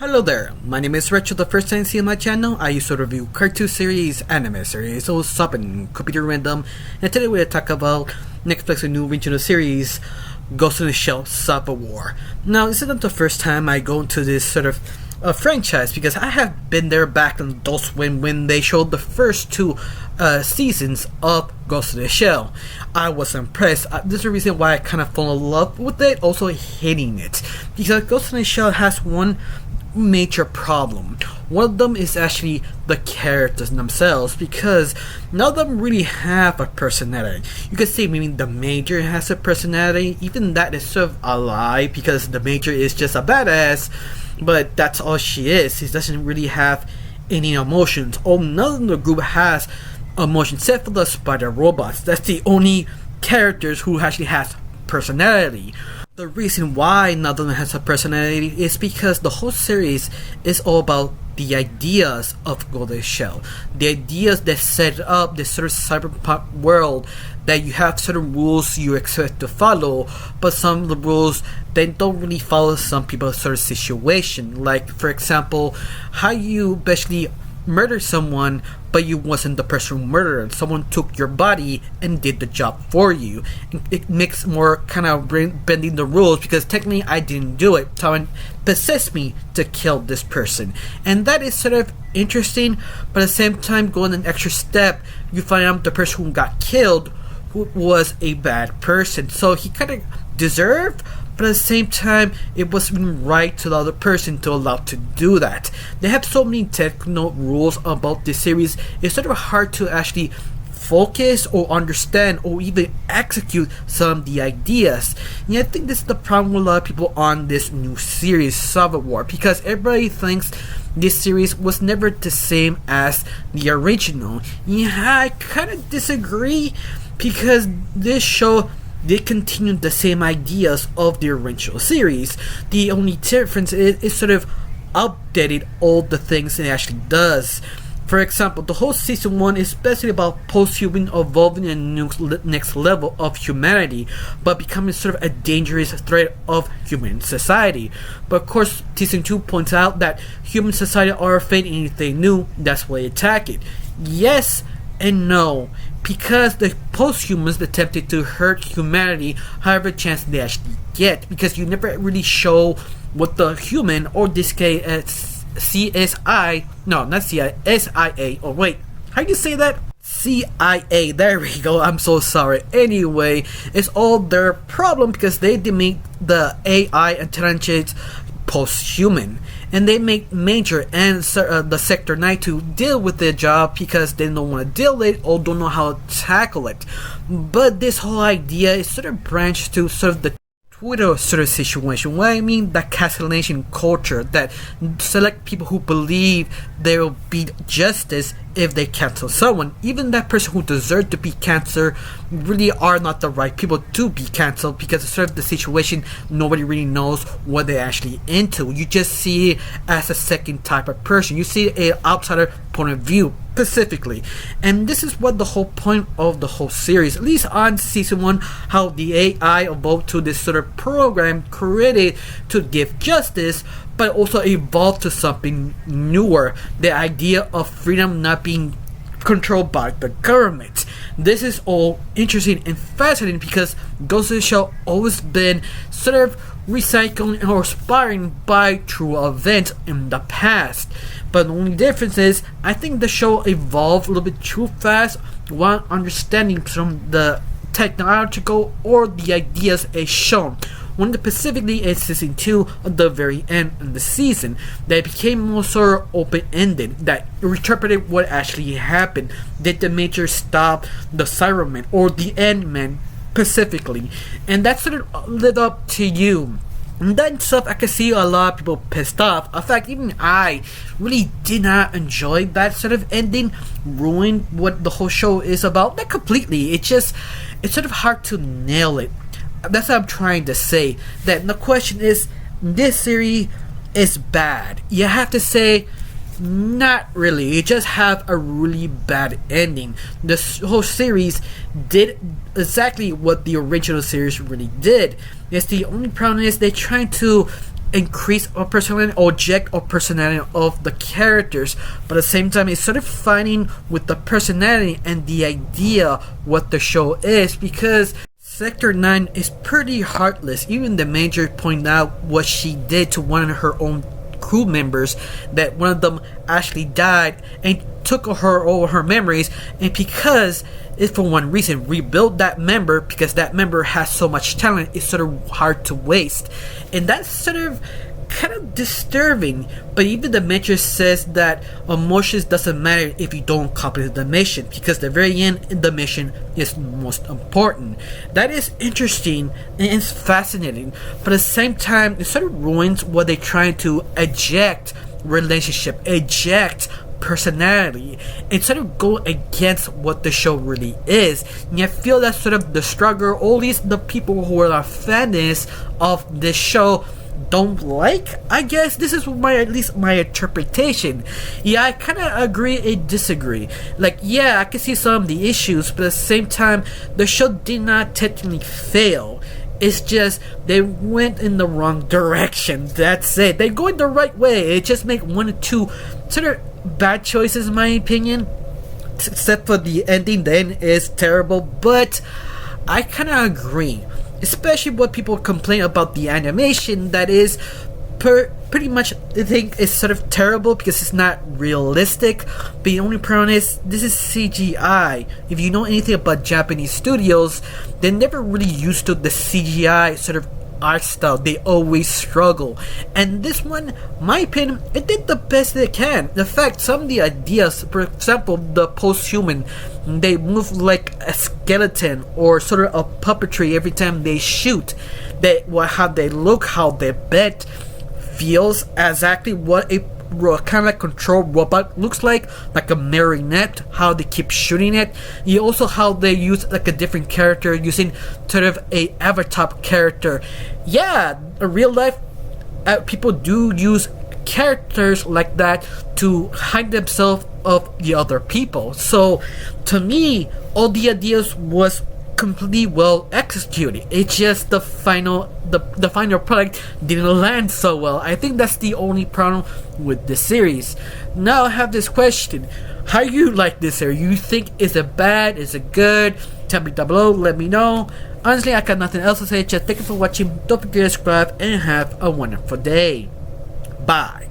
Hello there, my name is Rachel. The first time seeing my channel, I used to review cartoon series, anime series, so sub and computer random, and today we'll talk about Netflix's new original series, Ghost in the Shell Civil War. Now, this isn't the first time I go into this sort of franchise, because I have been there back in Adult Swim when they showed the first two seasons of Ghost in the Shell. I was impressed. This is the reason why I kind of fell in love with it, also hating it, because Ghost in the Shell has one major problem. One of them is actually the characters themselves, because none of them really have a personality. You could say maybe the Major has a personality. Even that is sort of a lie, because the Major is just a badass, but that's all she is. She doesn't really have any emotions. None of the group has emotions except for the spider robots. That's the only characters who actually has personality. The reason why none of them has a personality is because the whole series is all about the ideas of Ghost in the Shell. The ideas that set up this sort of cyberpunk world, that you have certain rules you expect to follow, but some of the rules they don't really follow some people's sort of situation. Like, for example, how you basically murder someone but you wasn't the person who murdered them. Someone took your body and did the job for you. It makes more kind of bending the rules, because technically I didn't do it. Someone possessed me to kill this person, and that is sort of interesting. But at the same time, going an extra step, you find out the person who got killed who was a bad person, so he kind of deserved, but at the same time it wasn't right to the other person to allow to do that. They have so many technical rules about this series, it's sort of hard to actually focus or understand or even execute some of the ideas. And I think this is the problem with a lot of people on this new series, Civil War, because everybody thinks this series was never the same as the original. Yeah, I kind of disagree, because this show did continue the same ideas of the original series. The only difference is it sort of updated all the things it actually does. For example, the whole season 1 is basically about post-human evolving in the next level of humanity, but becoming sort of a dangerous threat of human society. But of course, season 2 points out that human society are afraid of anything new, that's why they attack it. Yes and no, because the post-humans attempted to hurt humanity however chance they actually get, because you never really show what the human, or this case CSI, no, not CIA, SIA, oh wait, how do you say that? CIA, there we go, I'm so sorry. Anyway, it's all their problem, because they make the AI intelligence post-human, and they make Major and the Sector 9 to deal with their job, because they don't want to deal with it or don't know how to tackle it. But this whole idea is sort of branched to sort of the Twitter sort of situation. What I mean, the cancellation culture, that select people who believe there will be justice if they cancel someone. Even that person who deserves to be cancelled really are not the right people to be cancelled, because it's sort of the situation nobody really knows what they're actually into. You just see it as a second type of person. You see an outsider point of view specifically, and this is what the whole point of the whole series, at least on season 1, how the AI evolved to this sort of program created to give justice, but also evolved to something newer, the idea of freedom not being controlled by the government. This is all interesting and fascinating, because Ghost in the Shell always been sort of recycling or inspiring by true events in the past. But the only difference is, I think the show evolved a little bit too fast while understanding from the technological or the ideas it's shown. When specifically in season 2, at the very end of the season, they became more sort of open-ended, that interpreted what actually happened. Did the Major stop the Cybermen or the Endman specifically? And that sort of lit up to you. And that stuff, I can see a lot of people pissed off. In fact, even I really did not enjoy that sort of ending, ruined what the whole show is about. Not completely, it's sort of hard to nail it. That's what I'm trying to say. That the question is, this series is bad. You have to say, not really. You just have a really bad ending. This whole series did exactly what the original series really did. Yes, the only problem is they're trying to increase or personality or eject or personality of the characters, but at the same time it's sort of fighting with the personality and the idea what the show is, because Sector 9 is pretty heartless. Even the Major pointed out what she did to one of her own crew members, that one of them actually died and took her all her memories, and because it's for one reason, rebuild that member, because that member has so much talent, it's sort of hard to waste. And that's sort of kind of disturbing. But even the mentor says that emotions doesn't matter if you don't complete the mission, because the very end the mission is most important. That is interesting and it's fascinating, but at the same time it sort of ruins what they're trying to eject relationship, eject personality, and sort of go against what the show really is. And I feel that's sort of the struggle, or at least the people who are fans of this show don't like. I guess this is at least my interpretation. Yeah, I kind of agree and disagree. Like, yeah, I can see some of the issues, but at the same time, the show did not technically fail. It's just they went in the wrong direction. That's it. They're going the right way. It just make one or two sort of bad choices, in my opinion. Except for the ending, the end is terrible. But I kind of agree. Especially what people complain about the animation, that is pretty much, I think it's sort of terrible because it's not realistic. But the only problem is this is CGI. If you know anything about Japanese studios, they never really used to the CGI sort of art style. They always struggle, and this one, my opinion, it did the best they can. In fact, some of the ideas, for example, the post-human, they move like a skeleton or sort of a puppetry every time they shoot. How they look, how they bend, feels exactly what a kind of like control robot looks like a marionette, how they keep shooting it. You also how they use like a different character using sort of a avatar character. Yeah, in real life, people do use characters like that to hide themselves of the other people. So to me, all the ideas was completely well executed. It's just the final product didn't land so well. I think that's the only problem with the series. Now I have this question: how you like this series? You think, is it bad? Is it good? Tell me down below. Let me know. Honestly, I got nothing else to say. Just thank you for watching. Don't forget to subscribe and have a wonderful day. Bye.